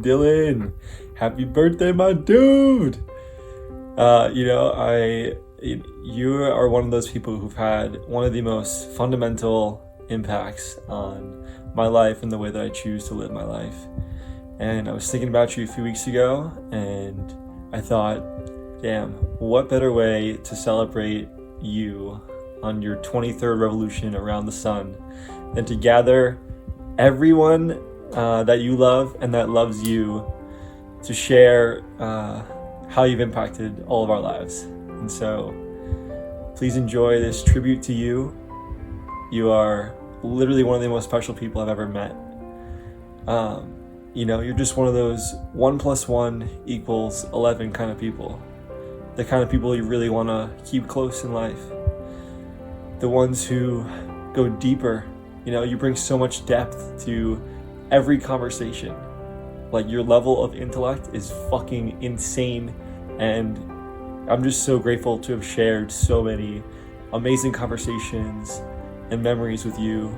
Dylan. Happy birthday, my dude. You are one of those people who've had one of the most fundamental impacts on my life and the way that I choose to live my life. And I was thinking about you a few weeks ago, and I thought, damn, what better way to celebrate you on your 23rd revolution around the sun than to gather everyone that you love and that loves you to share how you've impacted all of our lives. And so please enjoy this tribute to you. You are literally one of the most special people I've ever met. You're just one of those 1 + 1 = 11 kind of people. The kind of people you really want to keep close in life. The ones who go deeper. You bring so much depth to every conversation. Like, your level of intellect is fucking insane, and I'm just so grateful to have shared so many amazing conversations and memories with you.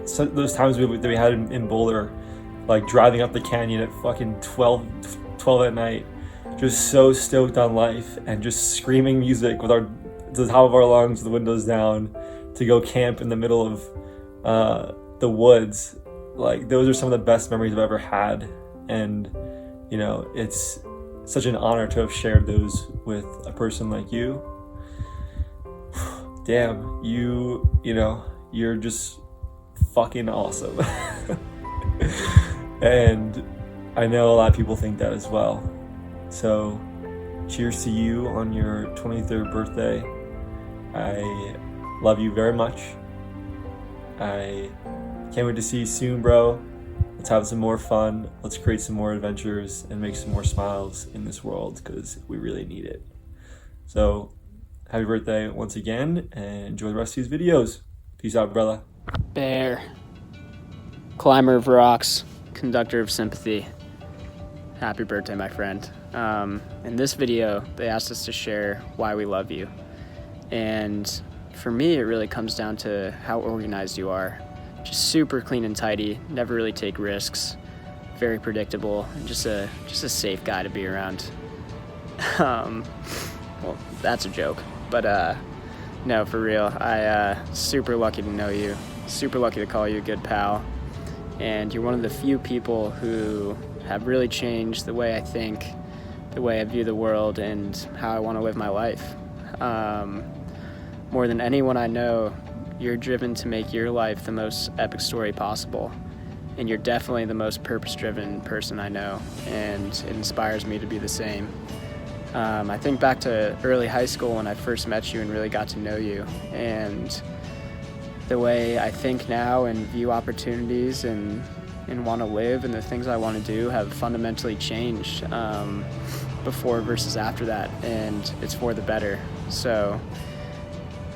So those times that we had in Boulder, like driving up the canyon at fucking 12 at night, just so stoked on life and just screaming music with the top of our lungs, the windows down, to go camp in the middle of the woods. Like, those are some of the best memories I've ever had, and it's such an honor to have shared those with a person like you. Damn, you're just fucking awesome. And I know a lot of people think that as well. So cheers to you on your 23rd birthday. I love you very much. I can't wait to see you soon, bro. Let's have some more fun. Let's create some more adventures and make some more smiles in this world, because we really need it. So happy birthday once again, and enjoy the rest of these videos. Peace out, brother. Behr, climber of rocks, conductor of sympathy. Happy birthday, my friend. In this video, they asked us to share why we love you. And for me, it really comes down to how organized you are. Just super clean and tidy, never really take risks, very predictable, and just a safe guy to be around. Well, that's a joke, but no, for real, I super lucky to know you, super lucky to call you a good pal, and you're one of the few people who have really changed the way I think, the way I view the world, and how I want to live my life. More than anyone I know, you're driven to make your life the most epic story possible, and you're definitely the most purpose-driven person I know, and it inspires me to be the same. I think back to early high school when I first met you and really got to know you, and the way I think now and view opportunities and want to live and the things I want to do have fundamentally changed before versus after that, and it's for the better. So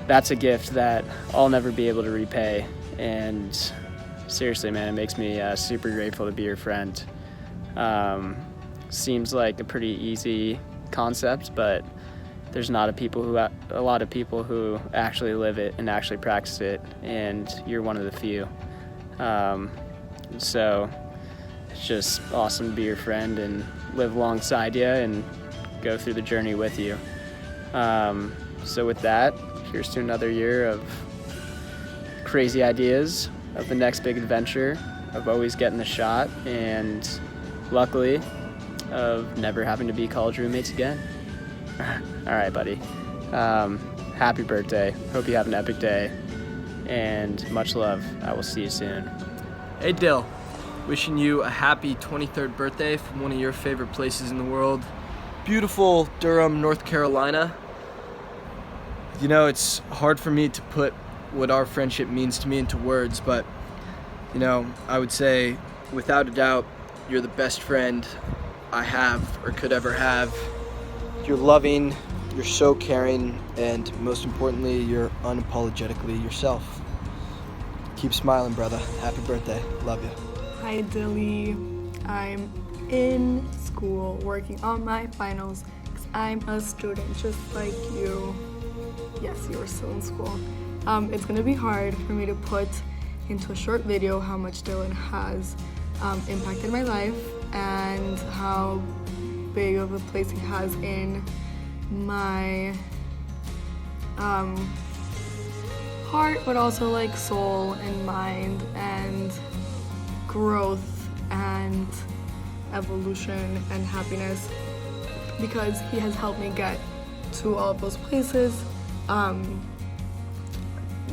that's a gift that I'll never be able to repay, and seriously, man, it makes me super grateful to be your friend. Seems like a pretty easy concept, but there's not a lot of people who actually live it and actually practice it, and you're one of the few. So it's just awesome to be your friend and live alongside you and go through the journey with you. So with that, here's to another year of crazy ideas, of the next big adventure, of always getting the shot, and luckily of never having to be college roommates again. All right, buddy. Happy birthday. Hope you have an epic day, and much love. I will see you soon. Hey Dill, wishing you a happy 23rd birthday from one of your favorite places in the world, beautiful Durham, North Carolina. It's hard for me to put what our friendship means to me into words, but I would say without a doubt you're the best friend I have or could ever have. You're loving, you're so caring, and most importantly, you're unapologetically yourself. Keep smiling, brother. Happy birthday. Love you. Hi, Dilly. I'm in school working on my finals because I'm a student just like you. Yes, you are still in school. It's gonna be hard for me to put into a short video how much Dylan has impacted my life and how big of a place he has in my heart, but also like soul and mind and growth and evolution and happiness, because he has helped me get to all of those places.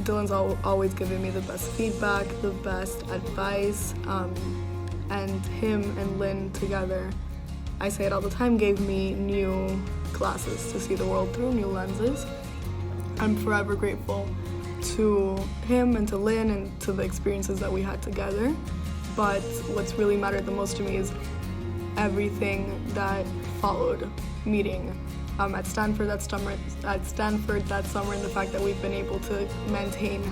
Dylan's always given me the best feedback, the best advice, and him and Lynn together, I say it all the time, gave me new glasses to see the world through, new lenses. I'm forever grateful to him and to Lynn and to the experiences that we had together. But what's really mattered the most to me is everything that followed meeting at Stanford that summer, and the fact that we've been able to maintain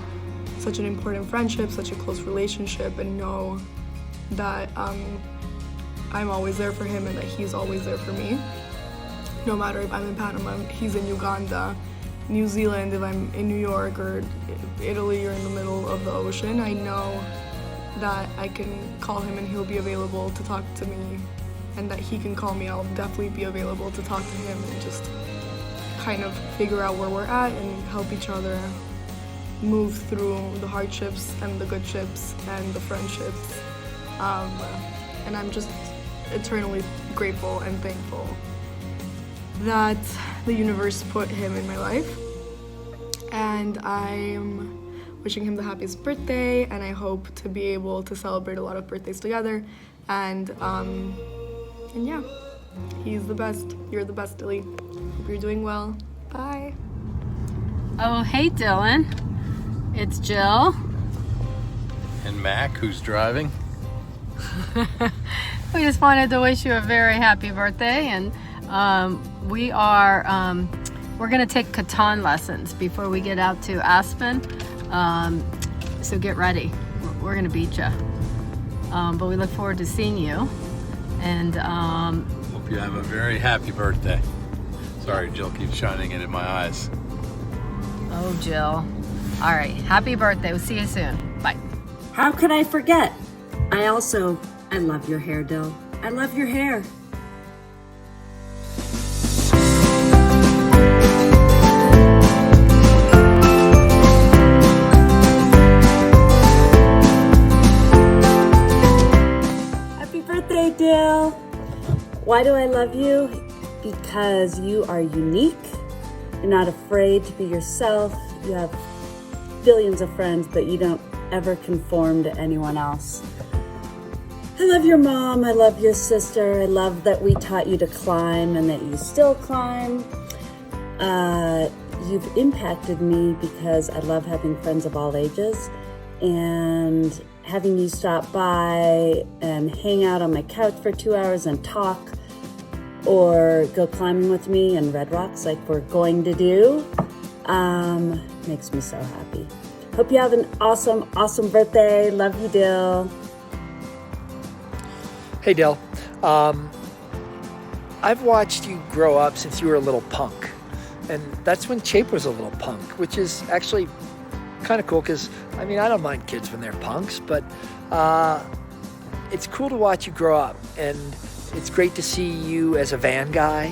such an important friendship, such a close relationship, and know that I'm always there for him and that he's always there for me. No matter if I'm in Panama, he's in Uganda, New Zealand, if I'm in New York or Italy or in the middle of the ocean, I know that I can call him and he'll be available to talk to me, and that he can call me. I'll definitely be available to talk to him and just kind of figure out where we're at and help each other move through the hardships and the good ships and the friendships. And I'm just eternally grateful and thankful that the universe put him in my life. And I'm wishing him the happiest birthday, and I hope to be able to celebrate a lot of birthdays together. And yeah, he's the best. You're the best, Dilly. Hope you're doing well. Bye. Oh, hey, Dylan. It's Jill. And Mac, who's driving. We just wanted to wish you a very happy birthday, and we're gonna take Catan lessons before we get out to Aspen. So get ready. We're gonna beat you. But we look forward to seeing you. And Hope you have a very happy birthday. Sorry, Jill keeps shining it in my eyes. oh, Jill. All right, happy birthday. We'll see you soon. Bye. How could I forget? I love your hair, Dill. I love your hair. Happy birthday, Dill. Why do I love you? Because you are unique. You're not afraid to be yourself. You have billions of friends, but you don't ever conform to anyone else. I love your mom, I love your sister, I love that we taught you to climb and that you still climb. You've impacted me because I love having friends of all ages, and having you stop by and hang out on my couch for 2 hours and talk, or go climbing with me in Red Rocks like we're going to do, makes me so happy. Hope you have an awesome, awesome birthday. Love you, Dill. Hey, Dill. I've watched you grow up since you were a little punk. And that's when Chape was a little punk, which is actually kind of cool because, I mean, I don't mind kids when they're punks, but it's cool to watch you grow up. And it's great to see you as a van guy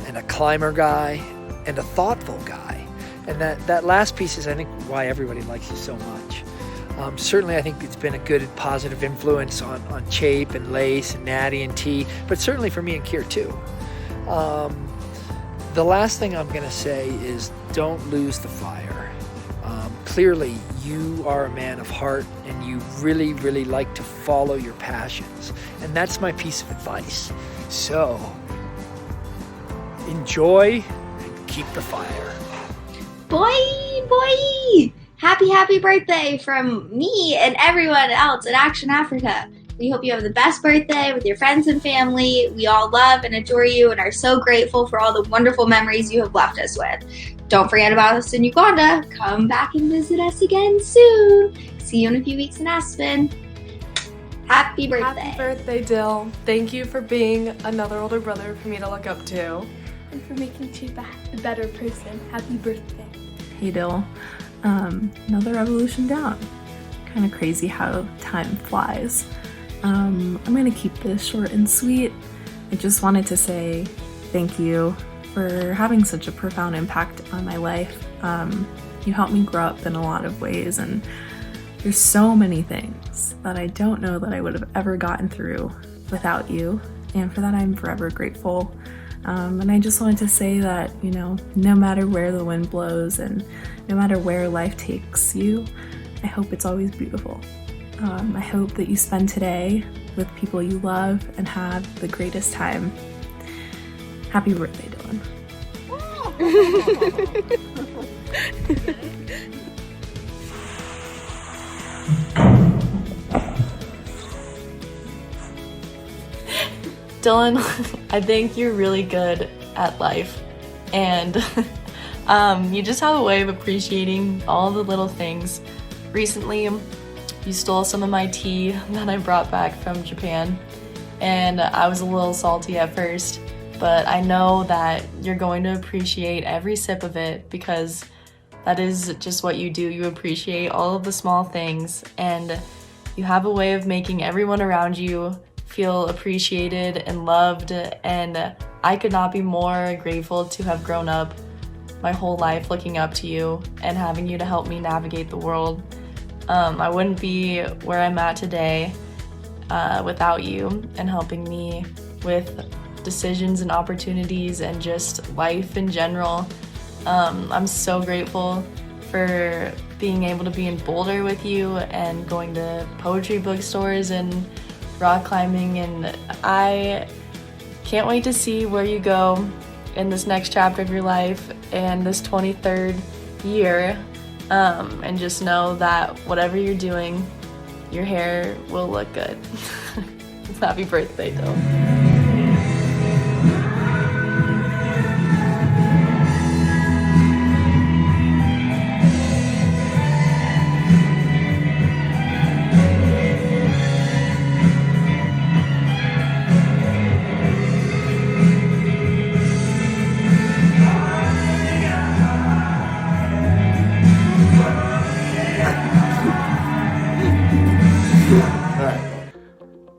and a climber guy and a thoughtful guy. And that last piece is, I think, why everybody likes you so much. Certainly, I think it's been a good, positive influence on Chape and Lace and Natty and T, but certainly for me and Kier too. The last thing I'm going to say is don't lose the fire. Clearly, you are a man of heart and you really, really like to follow your passions. And that's my piece of advice. So, enjoy and keep the fire. Boy! Happy birthday from me and everyone else at Action Africa. We hope you have the best birthday with your friends and family. We all love and adore you and are so grateful for all the wonderful memories you have left us with. Don't forget about us in Uganda. Come back and visit us again soon. See you in a few weeks in Aspen. Happy birthday. Happy birthday, Dill. Thank you for being another older brother for me to look up to. And for making Chape a better person. Happy birthday. Hey, Dill. Another evolution down. kind of crazy how time flies. I'm gonna keep this short and sweet. I just wanted to say thank you for having such a profound impact on my life. You helped me grow up in a lot of ways, and there's so many things that I don't know that I would have ever gotten through without you, and for that I'm forever grateful. And I just wanted to say that, you know, no matter where the wind blows and no matter where life takes you, I hope it's always beautiful. I hope that you spend today with people you love and have the greatest time. Happy birthday, Dylan. Dylan, I think you're really good at life, and you just have a way of appreciating all the little things. Recently, you stole some of my tea that I brought back from Japan, and I was a little salty at first, but I know that you're going to appreciate every sip of it because that is just what you do. You appreciate all of the small things, and you have a way of making everyone around you feel appreciated and loved, and I could not be more grateful to have grown up my whole life looking up to you and having you to help me navigate the world. I wouldn't be where I'm at today without you and helping me with decisions and opportunities and just life in general. I'm so grateful for being able to be in Boulder with you and going to poetry bookstores and rock climbing, and I can't wait to see where you go in this next chapter of your life and this 23rd year, and just know that whatever you're doing, your hair will look good. Happy birthday, Dylan.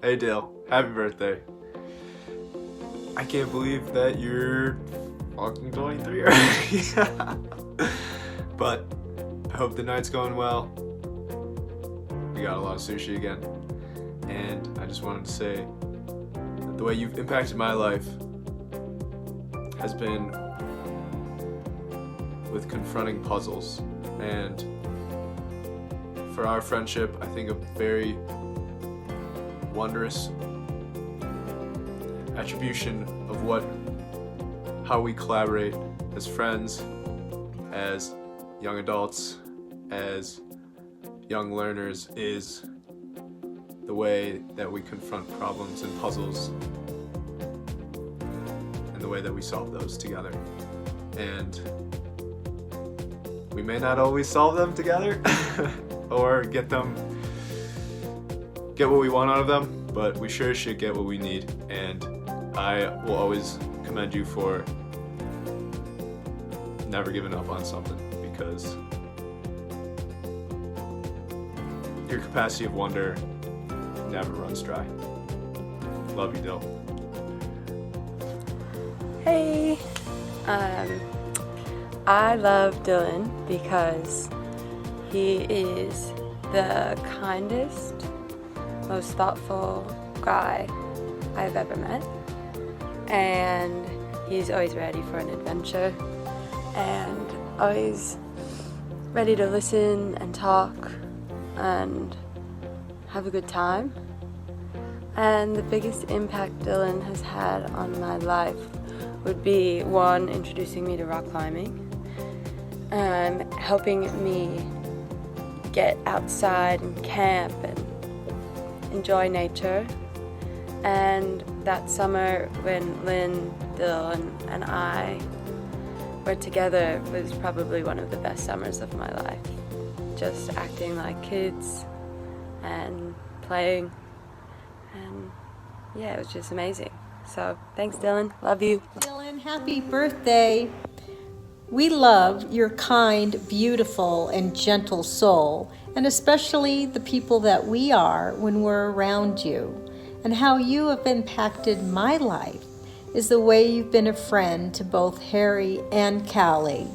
Hey Dale, happy birthday. I can't believe that you're fucking 23 already. But I hope the night's going well. We got a lot of sushi again. And I just wanted to say that the way you've impacted my life has been with confronting puzzles. And for our friendship, I think a very wondrous attribution of how we collaborate as friends, as young adults, as young learners is the way that we confront problems and puzzles and the way that we solve those together. And we may not always solve them together or get what we want out of them, but we sure should get what we need. And I will always commend you for never giving up on something, because your capacity of wonder never runs dry. Love you, Dill. Hey, I love Dylan because he is the kindest, most thoughtful guy I've ever met, and he's always ready for an adventure and always ready to listen and talk and have a good time. And the biggest impact Dylan has had on my life would be, one, introducing me to rock climbing, helping me get outside and camp and enjoy nature. And that summer when Lynn, Dylan, and I were together was probably one of the best summers of my life. Just acting like kids and playing, and yeah, it was just amazing. So thanks, Dylan. Love you. Dylan, happy birthday. We love your kind, beautiful, and gentle soul, and especially the people that we are when we're around you. And how you have impacted my life is the way you've been a friend to both Harry and Callie.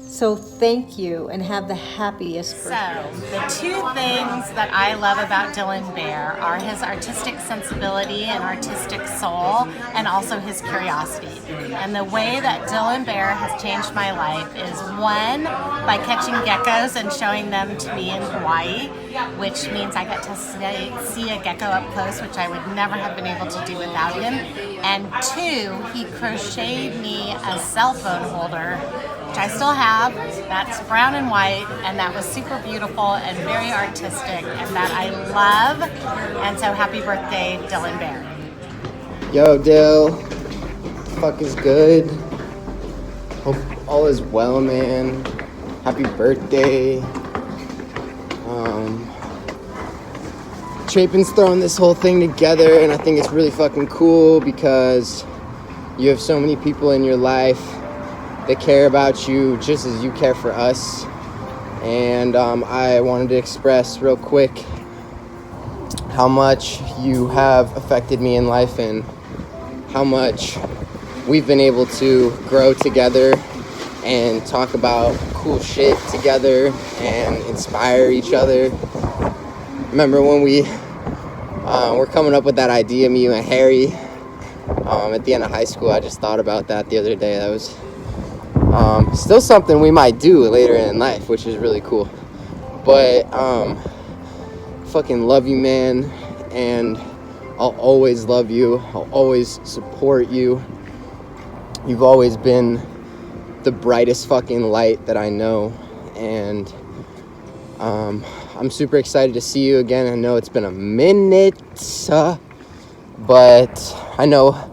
So thank you and have the happiest birthday. So, the two things that I love about Dylan Behr are his artistic sensibility and artistic soul, and also his curiosity. And the way that Dylan Behr has changed my life is, one, by catching geckos and showing them to me in Hawaii, which means I get to see a gecko up close, which I would never have been able to do without him. And two, he crocheted me a cell phone holder, which I still have. That's brown and white, and that was super beautiful and very artistic, and that I love. And so happy birthday, Dylan Behr. Yo, Dill. Fuck is good. Hope all is well, man. Happy birthday. Chapin's throwing this whole thing together, and I think it's really fucking cool because you have so many people in your life that care about you just as you care for us. And I wanted to express real quick how much you have affected me in life and how much we've been able to grow together and talk about cool shit together and inspire each other. Remember when we were coming up with that idea, me and Harry, at the end of high school? I just thought about that the other day. That was still something we might do later in life, which is really cool. But fucking love you, man, and I'll always love you. I'll always support you. You've always been the brightest fucking light that I know, and I'm super excited to see you again. I know it's been a minute, but I know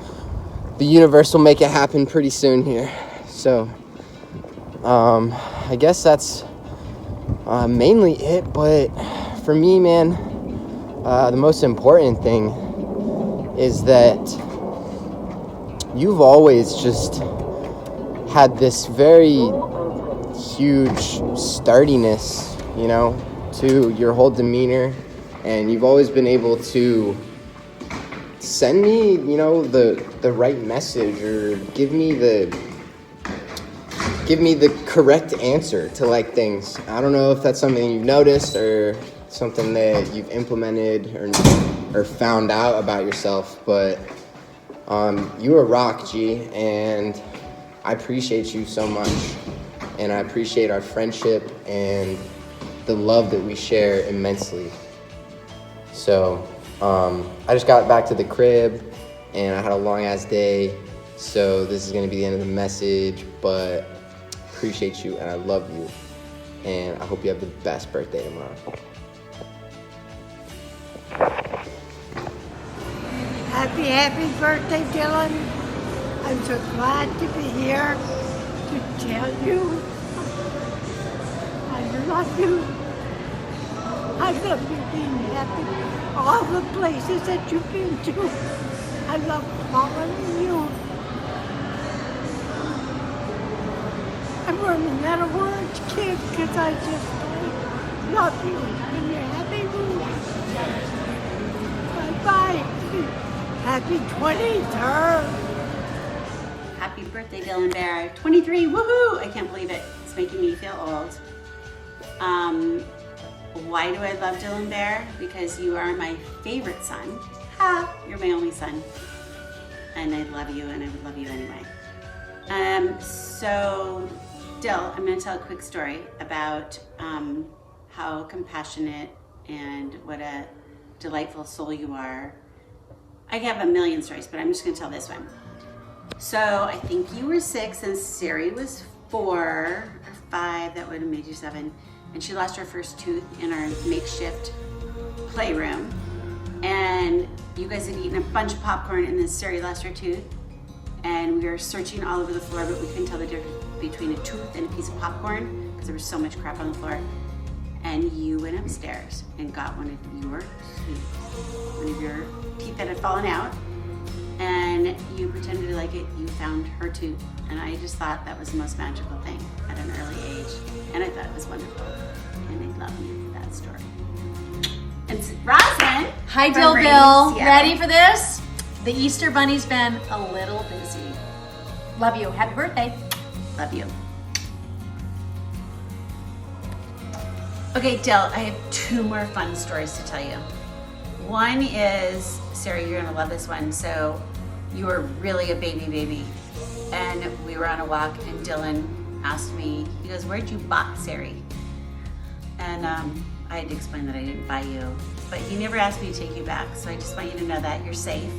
the universe will make it happen pretty soon here. So I guess that's mainly it. But for me, man, the most important thing is that you've always just had this very huge sturdiness, you know, to your whole demeanor, and you've always been able to send me, you know, the right message, or give me the correct answer to like things. I don't know if that's something you've noticed or something that you've implemented or found out about yourself, but you are rock, G, and I appreciate you so much, and I appreciate our friendship and the love that we share immensely. So I just got back to the crib and I had a long ass day, so this is gonna be the end of the message, but appreciate you and I love you, and I hope you have the best birthday tomorrow. Happy birthday, Dylan. I'm so glad to be here to tell you I love you. I love you being happy. All the places that you've been to. I love following you. I'm running out of words, kid, because I just love you and your happy mood. Bye-bye. Happy 23rd. Happy birthday, Dylan Behr. 23, woohoo! I can't believe it. It's making me feel old. Why do I love Dylan Behr? Because you are my favorite son. Ha! You're my only son. And I love you, and I would love you anyway. So, Dill, I'm going to tell a quick story about how compassionate and what a delightful soul you are. I have a million stories, but I'm just going to tell this one. So I think you were 6 and Sari was 4 or 5. That would have made you 7. And she lost her first tooth in our makeshift playroom. And you guys had eaten a bunch of popcorn, and then Sari lost her tooth. And we were searching all over the floor, but we couldn't tell the difference between a tooth and a piece of popcorn because there was so much crap on the floor. And you went upstairs and got one of your teeth that had fallen out. and you pretended to like it, you found her too. And I just thought that was the most magical thing at an early age. And I thought it was wonderful. And I love you for that story. And Roslyn. Hi, from Dill Rainy, Bill. Seattle. Ready for this? The Easter Bunny's been a little busy. Love you. Happy birthday. Love you. Okay, Dill, I have 2 more fun stories to tell you. One is, Sarah, you're gonna love this one. So you were really a baby, and we were on a walk, and Dylan asked me, he goes, "Where'd you buy Sarah?" And I had to explain that I didn't buy you, but he never asked me to take you back, so I just want you to know that you're safe.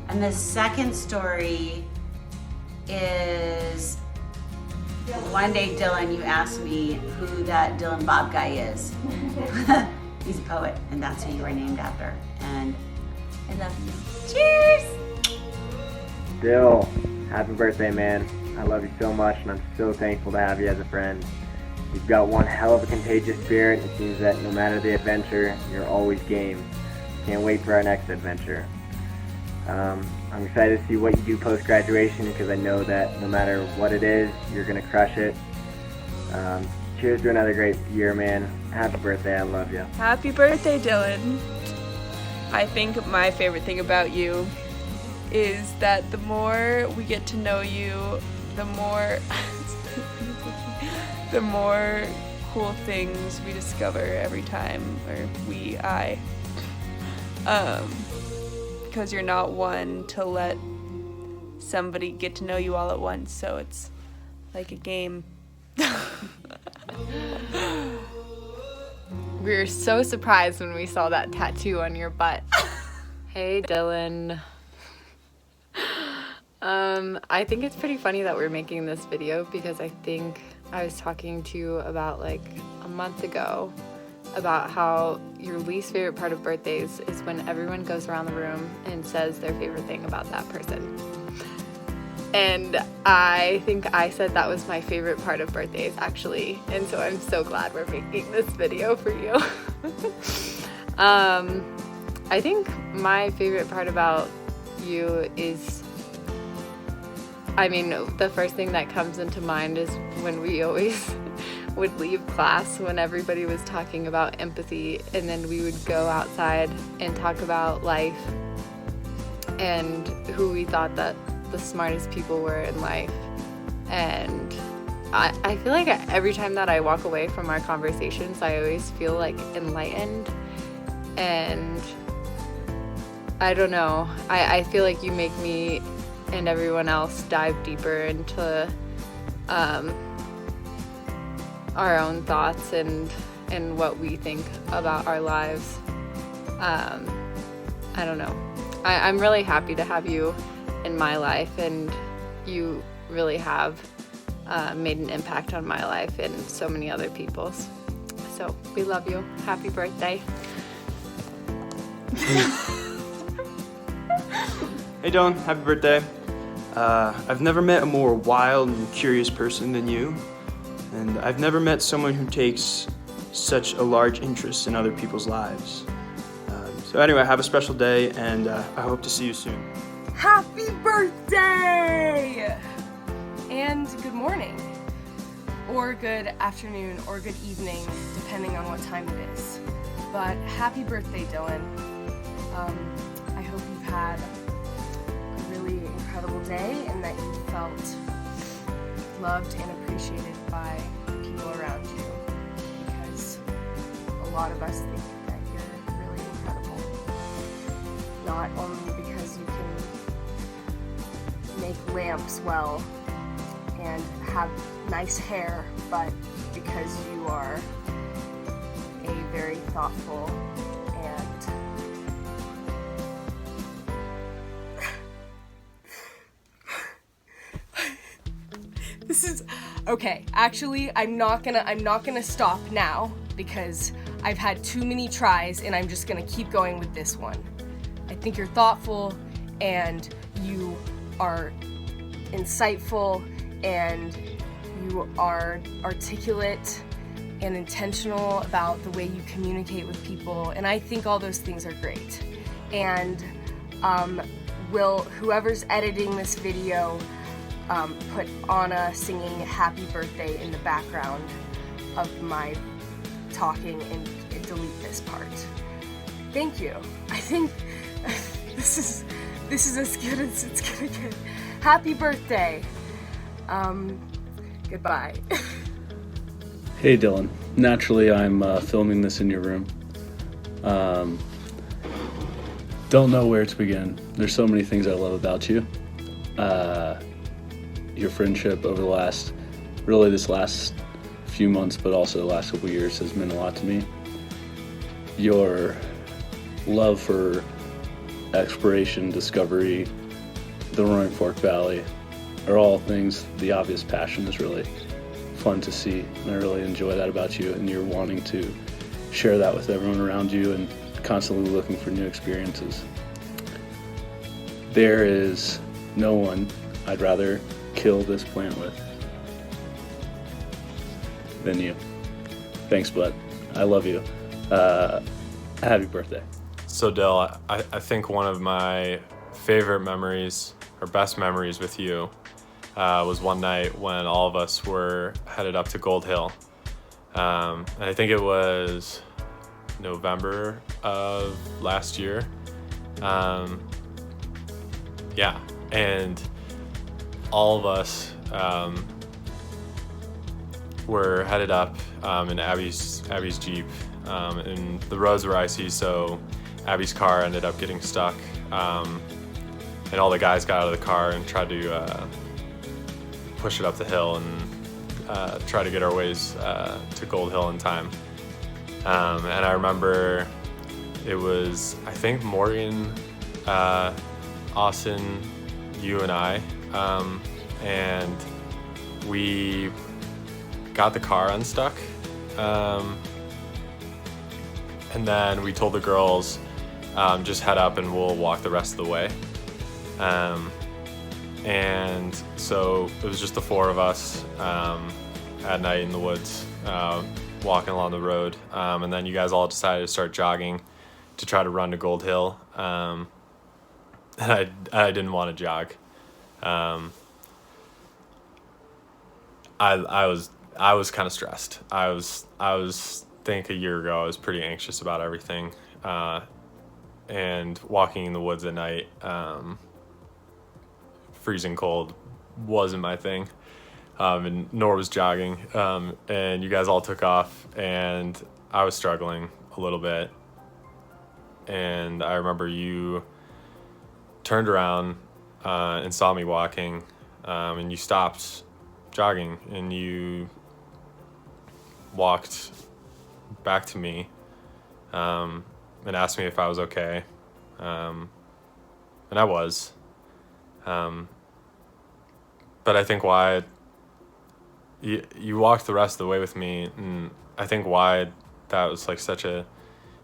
And the second story is, one day, Dylan, you asked me who that Dylan Bob guy is. He's a poet, and that's who you are named after. And I love you. Cheers! Dill, happy birthday, man. I love you so much, and I'm so thankful to have you as a friend. You've got one hell of a contagious spirit. It seems that no matter the adventure, you're always game. Can't wait for our next adventure. I'm excited to see what you do post-graduation, because I know that no matter what it is, you're going to crush it. Cheers to another great year, man. Happy birthday, I love you. Happy birthday, Dylan. I think my favorite thing about you is that the more we get to know you, the more cool things we discover every time, or I. Because you're not one to let somebody get to know you all at once, so it's like a game. We were so surprised when we saw that tattoo on your butt. Hey, Dylan. I think it's pretty funny that we're making this video, because I think I was talking to you about like a month ago about how your least favorite part of birthdays is when everyone goes around the room and says their favorite thing about that person. And I think I said that was my favorite part of birthdays, actually. And so I'm so glad we're making this video for you. I think my favorite part about you is, I mean, the first thing that comes into mind is when we always would leave class when everybody was talking about empathy, and then we would go outside and talk about life and who we thought that the smartest people were in life. And I feel like every time that I walk away from our conversations, I always feel like enlightened, and I don't know, I feel like you make me and everyone else dive deeper into our own thoughts and what we think about our lives. I don't know. I'm really happy to have you in my life, and you really have made an impact on my life and so many other people's. So we love you. Happy birthday. Hey Dylan, happy birthday. I've never met a more wild and curious person than you, and I've never met someone who takes such a large interest in other people's lives. So anyway, have a special day, and I hope to see you soon. Happy birthday! And good morning, or good afternoon, or good evening, depending on what time it is. But happy birthday, Dylan. I hope you've had a really incredible day, and that you felt loved and appreciated by the people around you, because a lot of us think that you're really incredible. Not only because you can make lamps well and have nice hair, but because you are a very thoughtful and this is okay. Actually, I'm not gonna stop now, because I've had too many tries, and I'm just gonna keep going with this one. I think you're thoughtful, and you are insightful, and you are articulate and intentional about the way you communicate with people, and I think all those things are great. And whoever's editing this video, put Anna singing Happy Birthday in the background of my talking and delete this part. Thank you. I think this is as good as it's gonna get. Happy birthday. Goodbye. Hey Dylan, naturally I'm filming this in your room. Don't know where to begin. There's so many things I love about you. Your friendship over this last few months, but also the last couple years has meant a lot to me. Your love for exploration, discovery, the Roaring Fork Valley are all things. The obvious passion is really fun to see, and I really enjoy that about you, and you're wanting to share that with everyone around you and constantly looking for new experiences. There is no one I'd rather kill this plant with than you. Thanks, bud. I love you. Happy birthday. So Dill, I think one of my favorite memories, or best memories with you, was one night when all of us were headed up to Gold Hill. And I think it was November of last year. Yeah, and all of us were headed up in Abby's Jeep, and the roads were icy, so Abby's car ended up getting stuck, and all the guys got out of the car and tried to push it up the hill and try to get our ways to Gold Hill in time. And I remember it was, I think, Morgan, Austin, you and I, and we got the car unstuck, and then we told the girls, just head up and we'll walk the rest of the way. And so it was just the four of us at night in the woods, walking along the road, and then you guys all decided to start jogging to try to run to Gold Hill, and I didn't want to jog. I was kind of stressed. I think a year ago I was pretty anxious about everything, and walking in the woods at night, freezing cold wasn't my thing, and nor was jogging, and you guys all took off and I was struggling a little bit, and I remember you turned around and saw me walking, and you stopped jogging and you walked back to me, and asked me if I was okay, and I was, but I think why you walked the rest of the way with me, and I think why that was like such a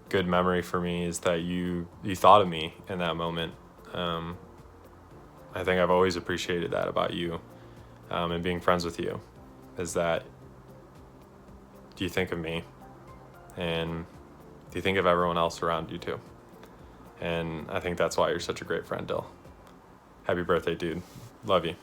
good memory for me is that you thought of me in that moment. I think I've always appreciated that about you, and being friends with you, is that you think of me, and you think of everyone else around you too. And I think that's why you're such a great friend, Dill. Happy birthday, dude. Love you.